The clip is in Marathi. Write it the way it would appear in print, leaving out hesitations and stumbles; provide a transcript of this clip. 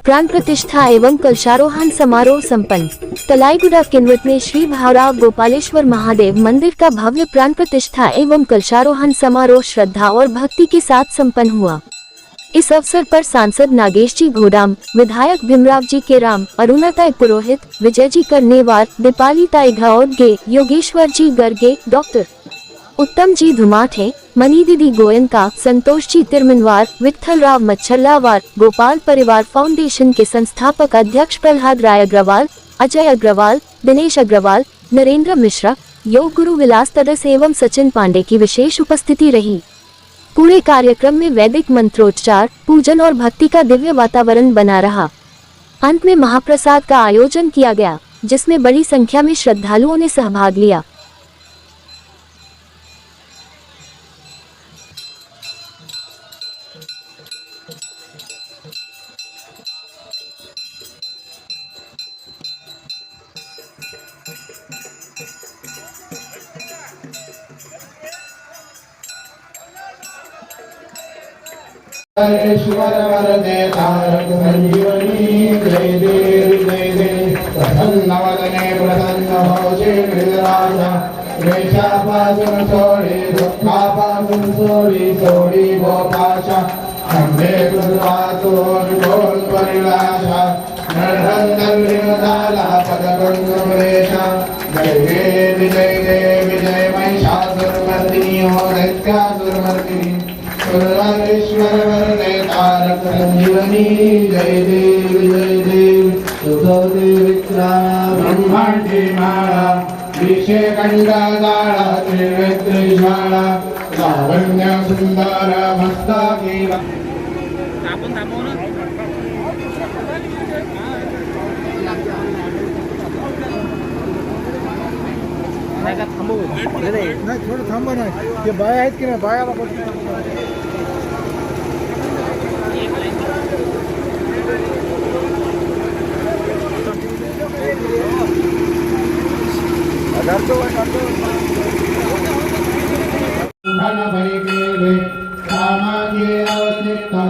प्राण प्रतिष्ठा एवं कलशारोहण समारोह संपन्न। तलाईगुड़ा किन्नौर में श्री भावराव गोपालेश्वर महादेव मंदिर का भव्य प्राण प्रतिष्ठा एवं कलशारोहण समारोह श्रद्धा और भक्ति के साथ संपन्न हुआ। इस अवसर पर सांसद नागेश जी घोडाम, विधायक भीमराव जी केराम, अरुणाताई पुरोहित, विजय जी करनेवार, दीपाली ताई घाओदगे, योगेश्वर जी गर्गे, डॉक्टर उत्तम जी धुमाठे, मनी दीदी गोयनका, संतोष जी तिरमिनवार, विठल राव मच्छल्लावार, गोपाल परिवार फाउंडेशन के संस्थापक अध्यक्ष प्रहलाद राय अग्रवाल, अजय अग्रवाल, दिनेश अग्रवाल, नरेंद्र मिश्रा, योग गुरु विलास तदस एवं सचिन पांडे की विशेष उपस्थिति रही। पूरे कार्यक्रम में वैदिक मंत्रोच्चार, पूजन और भक्ति का दिव्य वातावरण बना रहा। अंत में महाप्रसाद का आयोजन किया गया, जिसमें बड़ी संख्या में श्रद्धालुओं ने सहभाग लिया। ईश्वर वरदे तारक संजीवनी जय देव प्रसन्न वदने प्रसन्न भवसे मृगराज वेशापासुर सोड़ी दुःखापासुर सोड़ी गोपाशा खंडे कृतवातुर गोल परिलाशा नरहंदर्विमदाला पदगंगुरेशा जय देव जय महिषासुरमर्दिनी हो दैत्यासुरमर्दिनी ईश्वर वरदे तारक संजीवनी जय देव सुखदेव विक्राम ब्रह्मांडी माळा विषे कंडादाळा त्रिवेत्रिशाळा लावण्य सुंदर मस्ताकी नाही थोडं थांबा ना, ते बाया आहेत की नाही, बायाला धन भरी के सामाजिक अवचिता